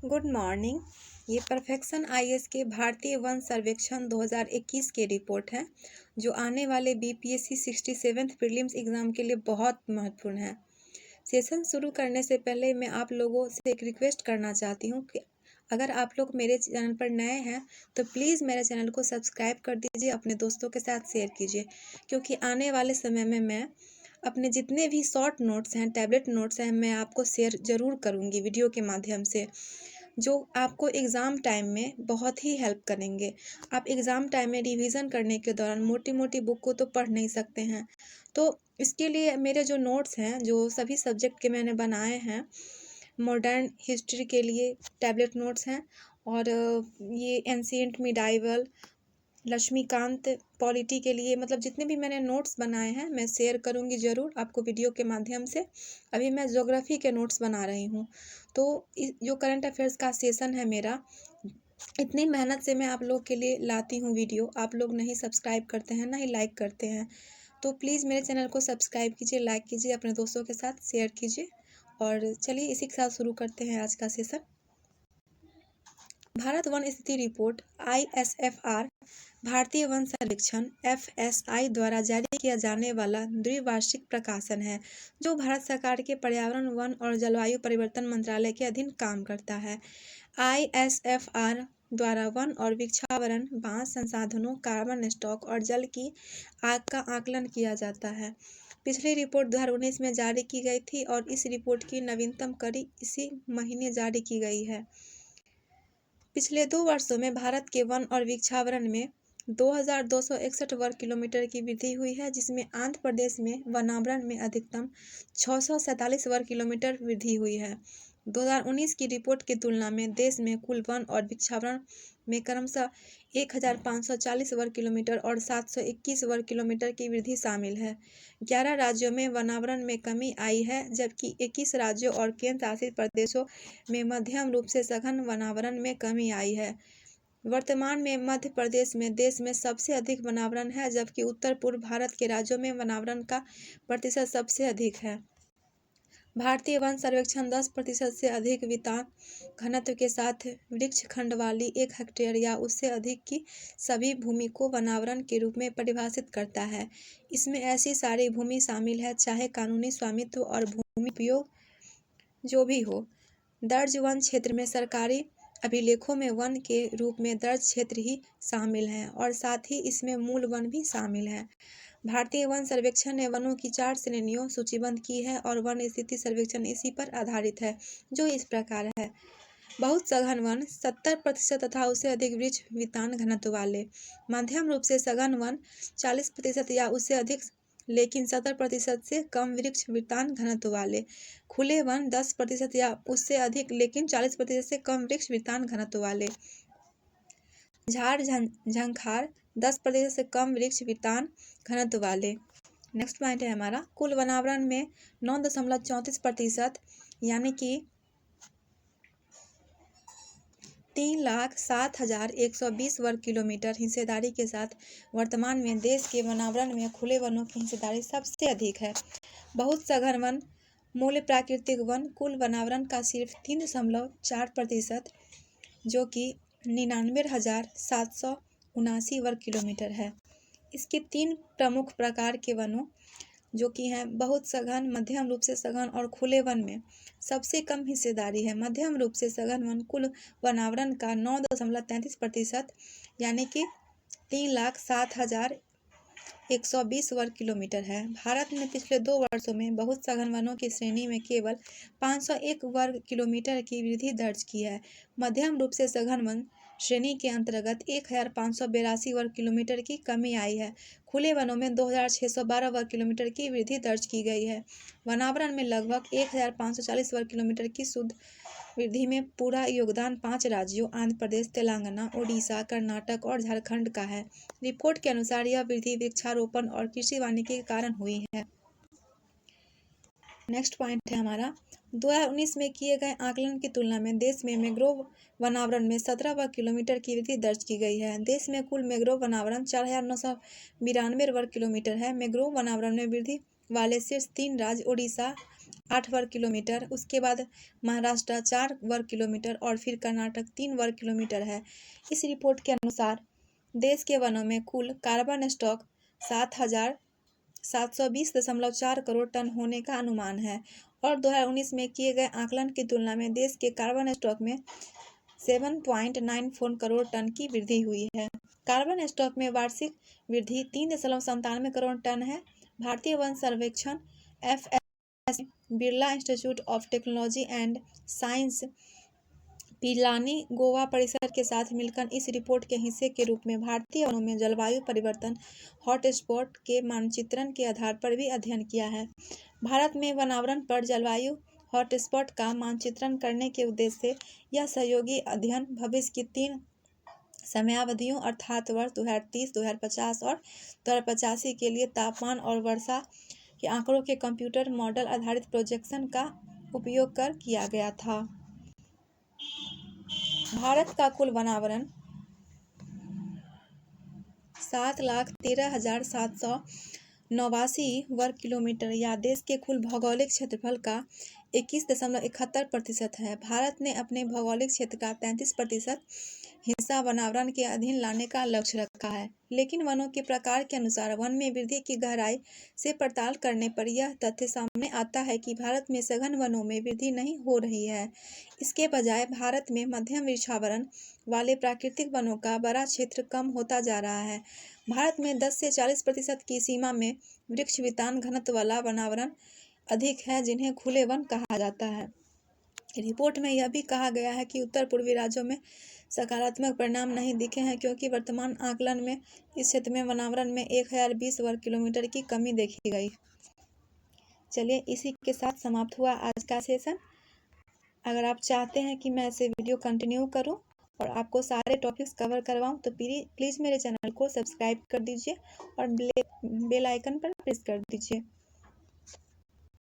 Good morning. ये perfection IAS के भारतीय वन सर्वेक्षण 2021 की रिपोर्ट है जो आने वाले बीपीएससी 67th प्रीलिम्स एग्ज़ाम के लिए बहुत महत्वपूर्ण है। सेशन शुरू करने से पहले मैं आप लोगों से एक रिक्वेस्ट करना चाहती हूँ कि अगर आप लोग मेरे चैनल पर नए हैं तो प्लीज़ मेरे चैनल को सब्सक्राइब कर दीजिए, अपने दोस्तों के साथ शेयर कीजिए, क्योंकि आने वाले समय में मैं अपने जितने भी शॉर्ट नोट्स हैं, टैबलेट नोट्स हैं, मैं आपको शेयर ज़रूर करूँगी वीडियो के माध्यम से, जो आपको एग्ज़ाम टाइम में बहुत ही हेल्प करेंगे। आप एग्ज़ाम टाइम में रिवीजन करने के दौरान मोटी मोटी बुक को तो पढ़ नहीं सकते हैं, तो इसके लिए मेरे जो नोट्स हैं, जो सभी सब्जेक्ट के मैंने बनाए हैं, मॉडर्न हिस्ट्री के लिए टैबलेट नोट्स हैं, और ये एंशिएंट मिडाइवल, लक्ष्मीकांत पॉलिटी के लिए, मतलब जितने भी मैंने नोट्स बनाए हैं मैं शेयर करूंगी ज़रूर आपको वीडियो के माध्यम से। अभी मैं ज्योग्राफी के नोट्स बना रही हूँ, तो जो करंट अफेयर्स का सेशन है मेरा, इतनी मेहनत से मैं आप लोग के लिए लाती हूँ वीडियो, आप लोग नहीं सब्सक्राइब करते हैं, ना ही लाइक करते हैं। तो प्लीज़ मेरे चैनल को सब्सक्राइब कीजिए, लाइक कीजिए, अपने दोस्तों के साथ शेयर कीजिए। और चलिए इसी के साथ शुरू करते हैं आज का सेशन। भारत वन स्थिति रिपोर्ट ISFR भारतीय वन सर्वेक्षण FSI द्वारा जारी किया जाने वाला द्विवार्षिक प्रकाशन है, जो भारत सरकार के पर्यावरण, वन और जलवायु परिवर्तन मंत्रालय के अधीन काम करता है। ISFR द्वारा वन और वृक्षावरण, बांस संसाधनों, कार्बन स्टॉक और जल की आग का आकलन किया जाता है। पिछली रिपोर्ट 2019 में जारी की गई थी और इस रिपोर्ट की नवीनतम कड़ी इसी महीने जारी की गई है। पिछले 2 वर्षों में भारत के वन और वृक्षावरण में 2261 वर्ग किलोमीटर की वृद्धि हुई है, जिसमें आंध्र प्रदेश में वनावरण में अधिकतम 647 वर्ग किलोमीटर वृद्धि हुई है। 2019 की रिपोर्ट की तुलना में देश में कुल वन और वृक्षावरण में क्रमशः 1540 वर्ग किलोमीटर और 721 वर्ग किलोमीटर की वृद्धि शामिल है। 11 राज्यों में वनावरण में कमी आई है, जबकि 21 राज्यों और केंद्र शासित प्रदेशों में मध्यम रूप से सघन वनावरण में कमी आई है। वर्तमान में मध्य प्रदेश में देश में सबसे अधिक वनावरण है, जबकि उत्तर पूर्व भारत के राज्यों में वनावरण का प्रतिशत सबसे अधिक है। भारतीय वन सर्वेक्षण 10% से अधिक वितान घनत्व के साथ वृक्ष खंड वाली 1 हेक्टेयर या उससे अधिक की सभी भूमि को वनावरण के रूप में परिभाषित करता है। इसमें ऐसी सारी भूमि शामिल है, चाहे कानूनी स्वामित्व और भूमि उपयोग जो भी हो। दर्ज वन क्षेत्र में सरकारी अभिलेखों में वन के रूप में दर्ज क्षेत्र ही शामिल हैं, और साथ ही इसमें मूल वन भी शामिल हैं। भारतीय वन सर्वेक्षण ने वनों की 4 श्रेणियों सूचीबद्ध की है और वन स्थिति सर्वेक्षण इसी पर आधारित है, जो इस प्रकार है। बहुत सघन वन 70% तथा उससे अधिक वृक्ष वितान घनत्व वाले। मध्यम रूप से सघन वन 40% या उससे अधिक लेकिन 70% से कम वृक्ष वितान घनत्व वाले। खुले वन 10% या उससे अधिक लेकिन 40% से कम वृक्ष वितान घनत्व वाले। झाड़ झंखार 10% से कम वृक्ष वितान घनत्व वाले। नेक्स्ट पॉइंट है हमारा, कुल वनावरण में 9.34% यानी कि 3,07,120 वर्ग किलोमीटर हिस्सेदारी के साथ वर्तमान में देश के वनावरण में खुले वनों की हिस्सेदारी सबसे अधिक है। बहुत सघन वन, मूल प्राकृतिक वन कुल वनावरण का सिर्फ 3.4%, जो कि 99,779 वर्ग किलोमीटर है। इसके 3 प्रमुख प्रकार के वनों जो कि हैं बहुत सघन, मध्यम रूप से सघन और खुले वन में सबसे कम हिस्सेदारी है। मध्यम रूप से सघन वन कुल वनावरण का 9.33% यानी कि 3,07,120 वर्ग किलोमीटर है। भारत में पिछले 2 वर्षों में बहुत सघन वनों की श्रेणी में केवल 501 वर्ग किलोमीटर की वृद्धि दर्ज की है। मध्यम रूप से सघन वन श्रेणी के अंतर्गत 1,582 वर्ग किलोमीटर की कमी आई है। खुले वनों में 2,612 वर्ग किलोमीटर की वृद्धि दर्ज की गई है। वनावरण में लगभग 1,540 वर्ग किलोमीटर की शुद्ध वृद्धि में पूरा योगदान 5 राज्यों आंध्र प्रदेश, तेलंगाना, ओडिशा, कर्नाटक और झारखंड का है। रिपोर्ट के अनुसार यह वृद्धि वृक्षारोपण और कृषि वानिकी के कारण हुई है। नेक्स्ट पॉइंट है हमारा, 2019 में किए गए आकलन की तुलना में देश में मैंग्रोव वनावरण में 17 वर्ग किलोमीटर की वृद्धि दर्ज की गई है। देश में कुल मैंग्रोव वनावरण 4,992 वर्ग किलोमीटर है। मैंग्रोव वनावरण में वृद्धि वाले शीर्ष 3 राज्य उड़ीसा, 8 वर्ग किलोमीटर, उसके बाद महाराष्ट्र 4 वर्ग किलोमीटर और फिर कर्नाटक 3 वर्ग किलोमीटर है। इस रिपोर्ट के अनुसार देश के वनों में कुल कार्बन स्टॉक 7,720.4 करोड़ टन होने का अनुमान है और 2019 में किए गए आकलन की तुलना में देश के कार्बन स्टॉक में 7.94 करोड़ टन की वृद्धि हुई है। कार्बन स्टॉक में वार्षिक वृद्धि 3.97 करोड़ टन है। भारतीय वन सर्वेक्षण FS Birla institute of technology and science Pilani Goa परिसर के साथ मिलकर इस रिपोर्ट के हिस्से के रूप में भारतीय वनों में जलवायु परिवर्तन हॉटस्पॉट के मानचित्रण के आधार पर भी अध्ययन किया है। भारत में वनावरण पर जलवायु हॉटस्पॉट का मानचित्रण करने के उद्देश्य से यह सहयोगी अध्ययन भविष्य की 3 समयावधियों अर्थात वर्ष 2030, 2050 और 2085 के लिए तापमान और वर्षा के आंकड़ों के कंप्यूटर मॉडल आधारित प्रोजेक्शन का उपयोग कर किया गया था। भारत का कुल वनावरण 7,13,789 वर्ग किलोमीटर या देश के कुल भौगोलिक क्षेत्रफल का 21.71% है। भारत ने अपने भौगोलिक क्षेत्र का 33% हिस्सा वनावरण के अधीन लाने का लक्ष्य रखा है, लेकिन वनों के प्रकार के अनुसार वन में वृद्धि की गहराई से पड़ताल करने पर यह तथ्य सामने आता है कि भारत में सघन वनों में वृद्धि नहीं हो रही है। इसके बजाय भारत में मध्यम वृक्षावरण वाले प्राकृतिक वनों का बड़ा क्षेत्र कम होता जा रहा है। भारत में 10 से 40% की सीमा में वृक्ष वितान घनत्व वाला वनावरण अधिक है, जिन्हें खुले वन कहा जाता है। रिपोर्ट में यह भी कहा गया है कि उत्तर पूर्वी राज्यों में सकारात्मक परिणाम नहीं दिखे हैं क्योंकि वर्तमान आकलन में इस क्षेत्र में वनावरण में 1020 वर्ग किलोमीटर की कमी देखी गई। चलिए, इसी के साथ समाप्त हुआ आज का सेशन। अगर आप चाहते हैं कि मैं ऐसे वीडियो कंटिन्यू करूं और आपको सारे टॉपिक्स कवर करवाऊं तो प्लीज़ मेरे चैनल को सब्सक्राइब कर दीजिए और बेल आइकन पर प्रेस कर दीजिए।